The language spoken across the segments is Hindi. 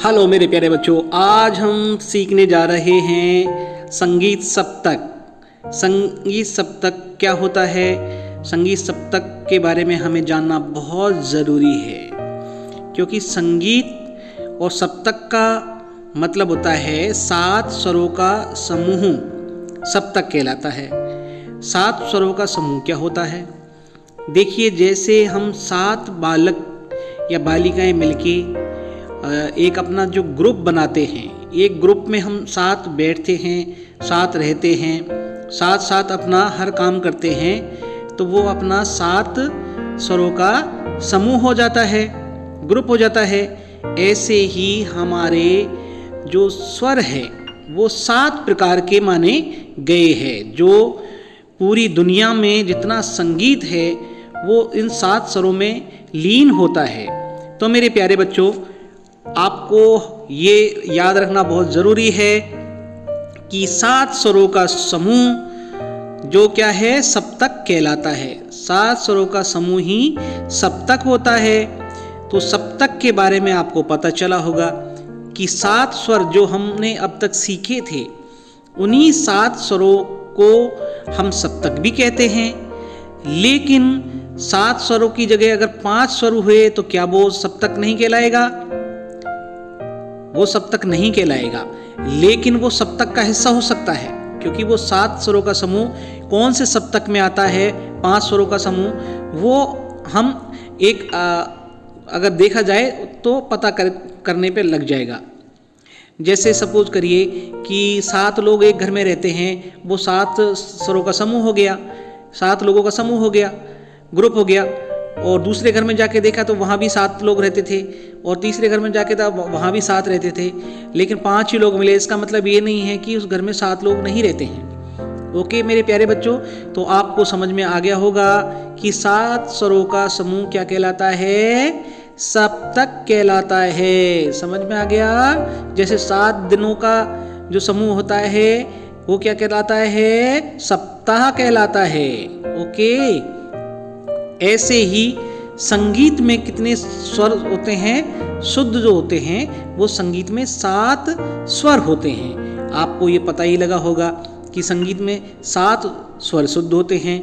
हेलो मेरे प्यारे बच्चों, आज हम सीखने जा रहे हैं संगीत सप्तक। संगीत सप्तक क्या होता है? संगीत सप्तक के बारे में हमें जानना बहुत ज़रूरी है, क्योंकि संगीत और सप्तक का मतलब होता है 7 स्वरों का समूह सप्तक कहलाता है। 7 स्वरों का समूह क्या होता है? देखिए, जैसे हम 7 बालक या बालिकाएं मिलके एक अपना जो ग्रुप बनाते हैं, एक ग्रुप में हम साथ बैठते हैं, साथ रहते हैं, साथ साथ अपना हर काम करते हैं, तो वो अपना 7 स्वरों का समूह हो जाता है, ग्रुप हो जाता है। ऐसे ही हमारे जो स्वर है वो 7 प्रकार के माने गए हैं। जो पूरी दुनिया में जितना संगीत है वो इन 7 स्वरों में लीन होता है। तो मेरे प्यारे बच्चों, आपको ये याद रखना बहुत ज़रूरी है कि 7 स्वरों का समूह जो क्या है, सप्तक कहलाता है। 7 स्वरों का समूह ही सप्तक होता है। तो सप्तक के बारे में आपको पता चला होगा कि 7 स्वर जो हमने अब तक सीखे थे, उन्हीं 7 स्वरों को हम सप्तक भी कहते हैं। लेकिन 7 स्वरों की जगह अगर 5 स्वर हुए तो क्या वो सप्तक नहीं कहलाएगा? वो सप्तक नहीं कहलाएगा, लेकिन वो सप्तक का हिस्सा हो सकता है, क्योंकि वो 7 स्वरों का समूह कौन से सप्तक में आता है, 5 स्वरों का समूह, वो हम एक अगर देखा जाए तो पता करने पे लग जाएगा। जैसे सपोज करिए कि 7 लोग एक घर में रहते हैं, वो 7 स्वरों का समूह हो गया, 7 लोगों का समूह हो गया, ग्रुप हो गया। और दूसरे घर में जाके देखा तो वहाँ भी 7 लोग रहते थे, और तीसरे घर में जाके था वहाँ भी 7 रहते थे, लेकिन 5 ही लोग मिले। इसका मतलब ये नहीं है कि उस घर में 7 लोग नहीं रहते हैं। ओके मेरे प्यारे बच्चों, तो आपको समझ में आ गया होगा कि 7 स्वरों का समूह क्या कहलाता है? सप्तक कहलाता है। समझ में आ गया? जैसे 7 दिनों का जो समूह होता है वो क्या कहलाता है? सप्ताह कहलाता है। ओके, ऐसे ही संगीत में कितने स्वर होते हैं? शुद्ध जो होते हैं वो संगीत में 7 स्वर होते हैं। आपको ये पता ही लगा होगा कि संगीत में 7 स्वर शुद्ध होते हैं।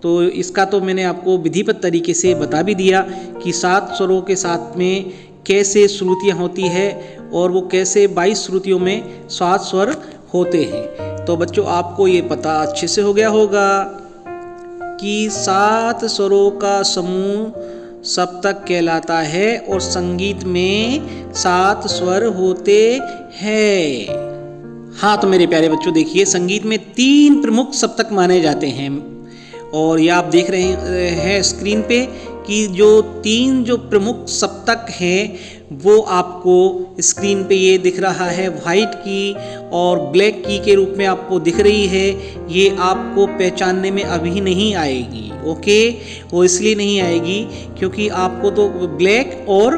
तो इसका तो मैंने आपको विधिवत तरीके से बता भी दिया कि 7 स्वरों के साथ में कैसे श्रुतियाँ होती है और वो कैसे 22 श्रुतियों में 7 स्वर होते हैं। तो बच्चों, आपको ये पता अच्छे से हो गया होगा कि 7 स्वरों का समूह सप्तक कहलाता है और संगीत में 7 स्वर होते हैं। हाँ, तो मेरे प्यारे बच्चों, देखिए, संगीत में 3 प्रमुख सप्तक माने जाते हैं, और ये आप देख रहे हैं स्क्रीन पे कि जो 3 जो प्रमुख सप्तक हैं वो आपको स्क्रीन पे ये दिख रहा है। वाइट की और ब्लैक की के रूप में आपको दिख रही है। ये आपको पहचानने में अभी नहीं आएगी। ओके, वो इसलिए नहीं आएगी क्योंकि आपको तो ब्लैक और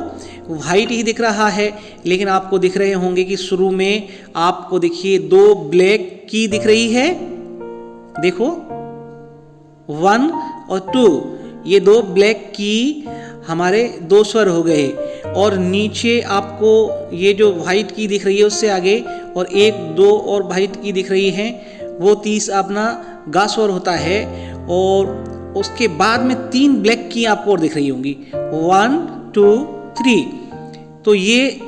वाइट ही दिख रहा है, लेकिन आपको दिख रहे होंगे कि शुरू में आपको देखिए 2 ब्लैक की दिख रही है। देखो, 1 और 2, ये 2 ब्लैक की हमारे 2 स्वर हो गए, और नीचे आपको ये जो वाइट की दिख रही है उससे आगे और 1, 2 और वाइट की दिख रही है, वो 30 अपना गा स्वर होता है। और उसके बाद में 3 ब्लैक की आपको और दिख रही होंगी, 1, 2, 3। तो ये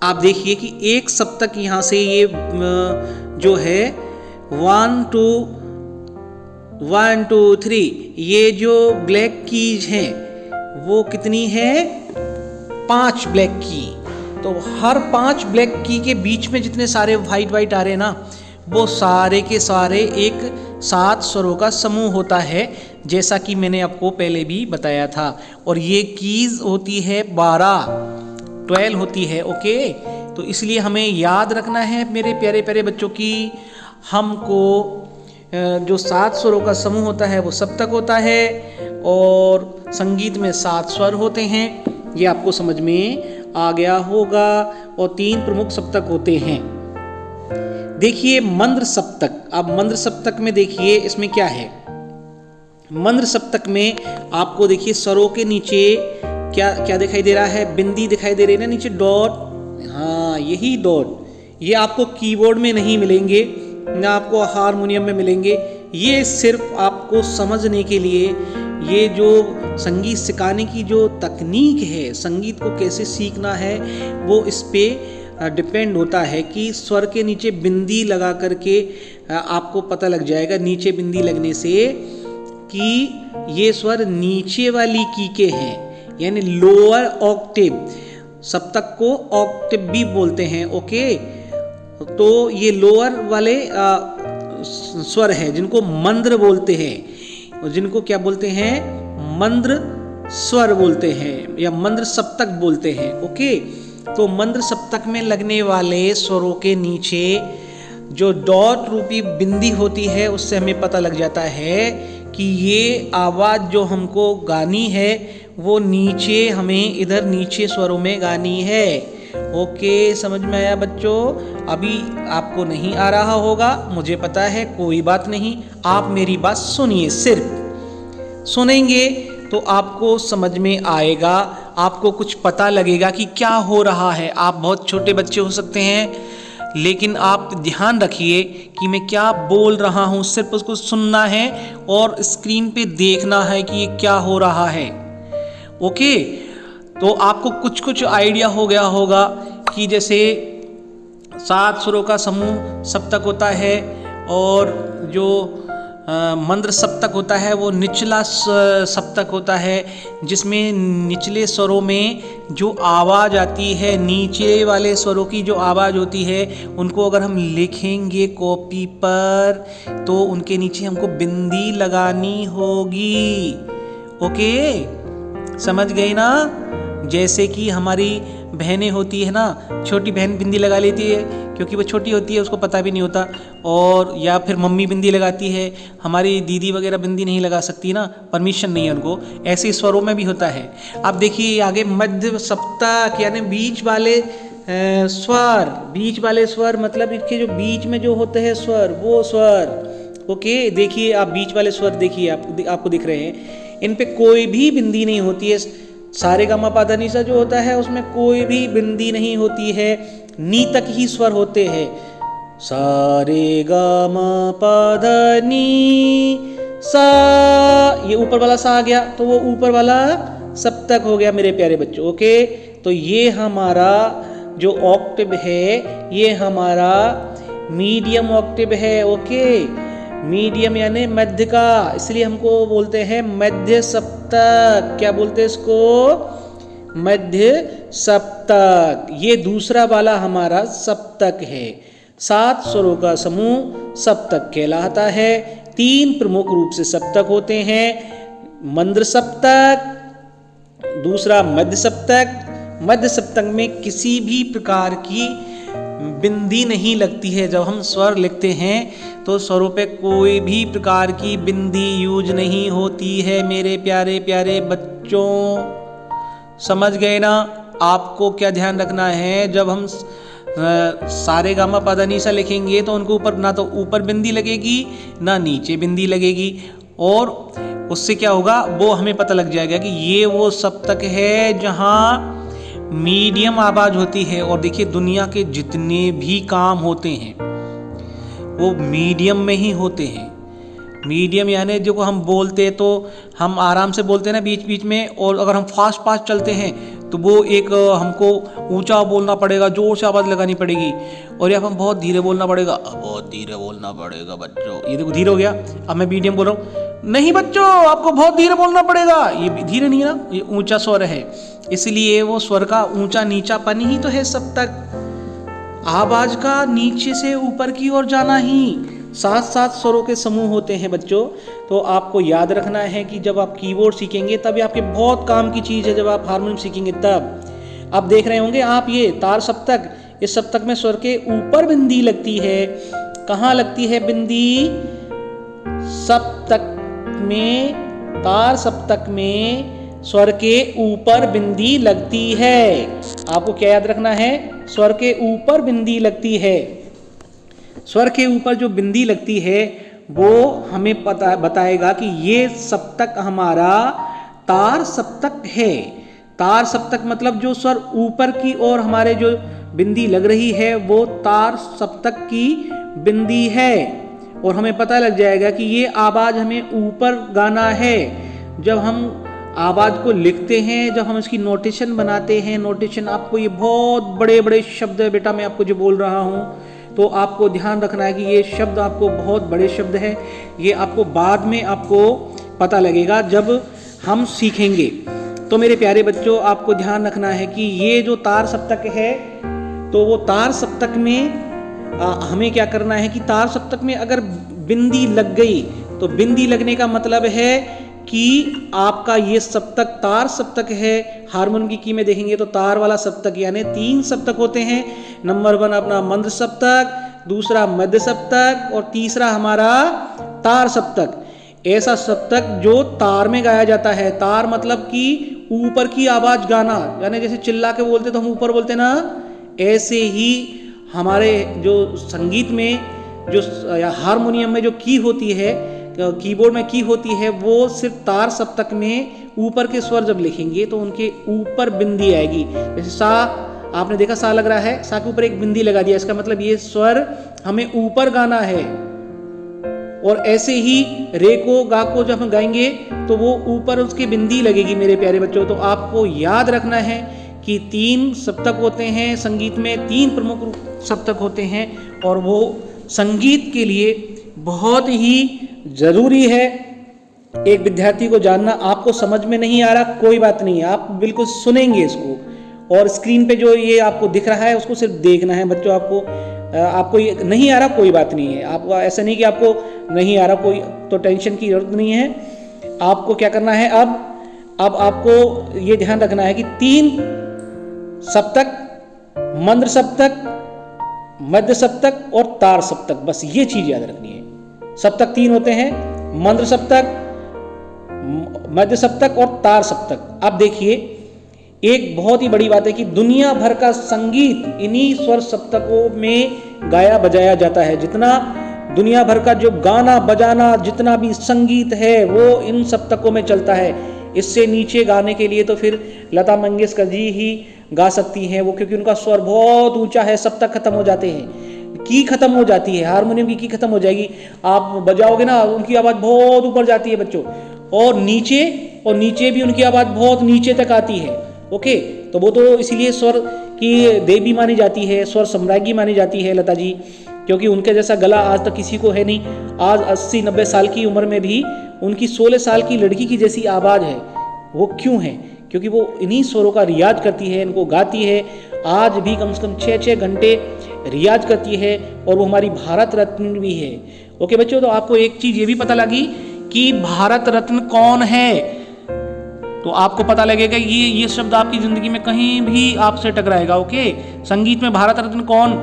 आप देखिए कि एक सप्तक यहाँ से ये जो है 1, 2, 3, ये जो ब्लैक कीज हैं वो कितनी है? 5 ब्लैक की। तो हर 5 ब्लैक की के बीच में जितने सारे वाइट आ रहे हैं ना, वो सारे के सारे एक 7 स्वरों का समूह होता है, जैसा कि मैंने आपको पहले भी बताया था। और ये कीज होती है 12 होती है। ओके, तो इसलिए हमें याद रखना है मेरे प्यारे प्यारे बच्चों की हमको जो 7 स्वरों का समूह होता है वो सप्तक होता है, और संगीत में 7 स्वर होते हैं। ये आपको समझ में आ गया होगा। और 3 प्रमुख सप्तक होते हैं। देखिए मंद्र सप्तक। अब मंद्र सप्तक में देखिए इसमें क्या है। मंद्र सप्तक में आपको देखिए स्वरों के नीचे क्या क्या दिखाई दे रहा है? बिंदी दिखाई दे रही है ना, नीचे डॉट हाँ, यही डॉट, ये आपको कीबोर्ड में नहीं मिलेंगे, ना आपको हारमोनियम में मिलेंगे। ये सिर्फ आपको समझने के लिए, ये जो संगीत सिखाने की जो तकनीक है, संगीत को कैसे सीखना है, वो इस पे डिपेंड होता है कि स्वर के नीचे बिंदी लगा करके आपको पता लग जाएगा, नीचे बिंदी लगने से, कि ये स्वर नीचे वाली की के हैं, यानी लोअर ऑक्टेव। सप्तक को ऑक्टेव भी बोलते हैं, ओके। तो ये लोअर वाले स्वर है जिनको मंद्र बोलते हैं, और जिनको क्या बोलते हैं, मंद्र स्वर बोलते हैं या मंद्र सप्तक बोलते हैं, ओके। तो मंद्र सप्तक में लगने वाले स्वरों के नीचे जो डॉट रूपी बिंदी होती है, उससे हमें पता लग जाता है कि ये आवाज़ जो हमको गानी है वो नीचे, हमें इधर नीचे स्वरों में गानी है, ओके। समझ में आया बच्चों? अभी आपको नहीं आ रहा होगा, मुझे पता है, कोई बात नहीं, आप मेरी बात सुनिए, सिर्फ सुनेंगे तो आपको समझ में आएगा, आपको कुछ पता लगेगा कि क्या हो रहा है। आप बहुत छोटे बच्चे हो सकते हैं, लेकिन आप ध्यान रखिए कि मैं क्या बोल रहा हूँ, सिर्फ उसको सुनना है और स्क्रीन पे देखना है कि ये क्या हो रहा है, ओके। तो आपको कुछ कुछ आइडिया हो गया होगा कि जैसे 7 सुरों का समूह सप्तक होता है, और जो मंद्र सप्तक होता है वो निचला सप्तक होता है, जिसमें निचले स्वरों में जो आवाज़ आती है, नीचे वाले स्वरों की जो आवाज़ होती है, उनको अगर हम लिखेंगे कॉपी पर तो उनके नीचे हमको बिंदी लगानी होगी, ओके। समझ गए ना? जैसे कि हमारी बहनें होती है ना, छोटी बहन बिंदी लगा लेती है क्योंकि वो छोटी होती है, उसको पता भी नहीं होता, और या फिर मम्मी बिंदी लगाती है, हमारी दीदी वगैरह बिंदी नहीं लगा सकती ना, परमिशन नहीं है उनको। ऐसे स्वरों में भी होता है। अब देखिए आगे मध्य सप्तक, यानी बीच वाले स्वर, बीच वाले स्वर मतलब इनके जो बीच में जो होते हैं स्वर, वो स्वर, ओके। देखिए आप बीच वाले स्वर देखिए, आपको दिख रहे हैं, इन पे कोई भी बिंदी नहीं होती है। सारे गामा पाधा निसा जो होता है उसमें कोई भी बिंदी नहीं होती है, नी तक ही स्वर होते हैं। सारे गामा पाधा नी सा, ये ऊपर वाला सा आ गया तो वो ऊपर वाला सप्तक हो गया मेरे प्यारे बच्चों, ओके। तो ये हमारा जो ऑक्टेव है, ये हमारा मीडियम ऑक्टेव है, ओके। मीडियम यानी मध्य का, इसलिए हमको बोलते हैं मध्य सप्तक। क्या बोलते हैं इसको? मध्य सप्तक। ये दूसरा वाला हमारा सप्तक है। 7 स्वरों का समूह सप्तक कहलाता है। 3 प्रमुख रूप से सप्तक होते हैं, मंद्र सप्तक, दूसरा मध्य सप्तक। मध्य सप्तक में किसी भी प्रकार की बिंदी नहीं लगती है। जब हम स्वर लिखते हैं तो स्वरों पे कोई भी प्रकार की बिंदी यूज नहीं होती है मेरे प्यारे प्यारे बच्चों। समझ गए ना? आपको क्या ध्यान रखना है, जब हम सारे गामा पा धा नी सा लिखेंगे तो उनको ऊपर ना तो ऊपर बिंदी लगेगी ना नीचे बिंदी लगेगी, और उससे क्या होगा वो हमें पता लग जाएगा कि ये वो सप्तक है जहाँ मीडियम आवाज होती है। और देखिए दुनिया के जितने भी काम होते हैं वो मीडियम में ही होते हैं। मीडियम यानी जो हम बोलते हैं तो हम आराम से बोलते हैं ना बीच बीच में, और अगर हम फास्ट फास्ट चलते हैं तो वो एक हमको ऊंचा बोलना पड़ेगा, जोर से आवाज़ लगानी पड़ेगी, और या हम बहुत धीरे बोलना पड़ेगा, बहुत धीरे बोलना पड़ेगा बच्चों। ये देखो धीरे हो गया, अब मैं मीडियम बोल रहा हूँ, नहीं बच्चों आपको बहुत धीरे बोलना पड़ेगा, ये धीरे नहीं है ना, ये ऊंचा स्वर है। इसलिए वो स्वर का ऊंचा नीचापन ही तो है सप्तक। आवाज का नीचे से ऊपर की ओर जाना ही 7 स्वरों के समूह होते हैं बच्चों। तो आपको याद रखना है कि जब आप कीबोर्ड सीखेंगे तब आपके बहुत काम की चीज़ है, जब आप हारमोनियम सीखेंगे तब। अब देख रहे होंगे आप ये तार सप्तक, इस सप्तक में स्वर के ऊपर बिंदी लगती है। कहाँ लगती है बिंदी? सप्तक में, तार सप्तक में स्वर के ऊपर बिंदी लगती है। आपको क्या याद रखना है? स्वर के ऊपर बिंदी लगती है। स्वर के ऊपर जो बिंदी लगती है वो हमें बताएगा कि ये सप्तक हमारा तार सप्तक है। तार सप्तक मतलब जो स्वर ऊपर की ओर हमारे जो बिंदी लग रही है वो तार सप्तक की बिंदी है। और हमें पता लग जाएगा कि ये आवाज हमें ऊपर गाना है। जब हम आवाज को लिखते हैं, जब हम इसकी नोटेशन बनाते हैं, नोटेशन आपको ये बहुत बड़े बड़े शब्द है बेटा, मैं आपको जो बोल रहा हूँ, तो आपको ध्यान रखना है कि ये शब्द आपको बहुत बड़े शब्द है। ये आपको बाद में आपको पता लगेगा जब हम सीखेंगे। तो मेरे प्यारे बच्चों, आपको ध्यान रखना है कि ये जो तार सप्तक है, तो वो तार सप्तक में हमें क्या करना है कि तार सप्तक में अगर बिंदी लग गई, तो बिंदी लगने का मतलब है कि आपका ये सप्तक तार सप्तक है। हारमोनियम की में देखेंगे तो तार वाला सप्तक, यानी 3 सप्तक होते हैं। नंबर 1 अपना मंद्र सप्तक, दूसरा मध्य सप्तक और तीसरा हमारा तार सप्तक। ऐसा सप्तक जो तार में गाया जाता है। तार मतलब कि ऊपर की आवाज गाना, यानी जैसे चिल्ला के बोलते तो हम ऊपर बोलते ना, ऐसे ही हमारे जो संगीत में जो या हारमोनियम में जो की होती है, कीबोर्ड में की होती है, वो सिर्फ तार सप्तक में ऊपर के स्वर जब लिखेंगे तो उनके ऊपर बिंदी आएगी। जैसे सा, आपने देखा सा लग रहा है, सा के ऊपर एक बिंदी लगा दिया, इसका मतलब ये स्वर हमें ऊपर गाना है। और ऐसे ही रे को गा को जब हम गाएंगे तो वो ऊपर उसकी बिंदी लगेगी मेरे प्यारे बच्चों। तो आपको याद रखना है कि 3 सप्तक होते हैं संगीत में, 3 प्रमुख सप्तक होते हैं, और वो संगीत के लिए बहुत ही जरूरी है। एक विद्यार्थी को जानना। आपको समझ में नहीं आ रहा, कोई बात नहीं, आप बिल्कुल सुनेंगे इसको, और स्क्रीन पे जो ये आपको दिख रहा है उसको सिर्फ देखना है बच्चों। आपको ये नहीं आ रहा, कोई बात नहीं है। आपको ऐसा नहीं कि आपको नहीं आ रहा, कोई तो टेंशन की जरूरत नहीं है। आपको क्या करना है, अब आपको ये ध्यान रखना है कि 3 सप्तक, मंद्र सप्तक, मध्य सप्तक और तार सप्तक, बस ये चीज याद रखनी है। सप्तक 3 होते हैं, मंद्र सप्तक, मध्य सप्तक और तार सप्तक। अब देखिए, एक बहुत ही बड़ी बात है कि दुनिया भर का संगीत इन्हीं स्वर सप्तकों में गाया बजाया जाता है। जितना दुनिया भर का जो गाना बजाना, जितना भी संगीत है, वो इन सप्तकों में चलता है। इससे नीचे गाने के लिए तो फिर लता मंगेशकर जी ही गा सकती हैं वो, क्योंकि उनका स्वर बहुत ऊंचा है। सप्तक खत्म हो जाते हैं, की खत्म हो जाती है, हारमोनियम की खत्म हो जाएगी, आप बजाओगे ना, उनकी आवाज बहुत ऊपर जाती है बच्चों, और नीचे भी उनकी आवाज बहुत नीचे तक आती है। ओके, तो वो तो इसीलिए स्वर की देवी मानी जाती है, स्वर सम्राज्ञी मानी जाती है लता जी, क्योंकि उनके जैसा गला आज तक किसी को है नहीं। आज 80-90 साल की उम्र में भी उनकी 16 साल की लड़की की जैसी आवाज है। वो क्यों है? क्योंकि वो इन्हीं स्वरों का रियाज करती है, इनको गाती है। आज भी कम से कम 6-6 घंटे रियाज करती है, और वो हमारी भारत रत्न भी है। ओके बच्चों, तो आपको एक चीज ये भी पता लगी कि भारत रत्न कौन है, तो आपको पता लगेगा ये शब्द आपकी जिंदगी में कहीं भी आपसे टकराएगा। ओके, संगीत में भारत रत्न कौन,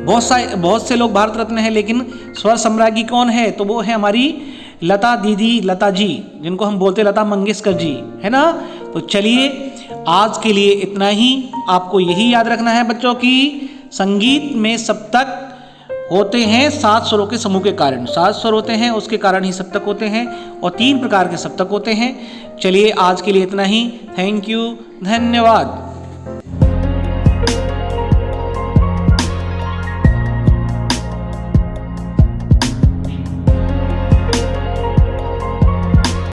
बहुत से लोग भारत रत्न है, लेकिन स्वर सम्राज्ञी कौन है? तो वो है हमारी लता दीदी, लता जी, जिनको हम बोलते लता मंगेशकर जी, है ना। तो चलिए, आज के लिए इतना ही। आपको यही याद रखना है बच्चों कि संगीत में सप्तक होते हैं 7 स्वरों के समूह के कारण। 7 स्वर होते हैं, उसके कारण ही सप्तक होते हैं, और 3 प्रकार के सप्तक होते हैं। चलिए, आज के लिए इतना ही। थैंक यू, धन्यवाद।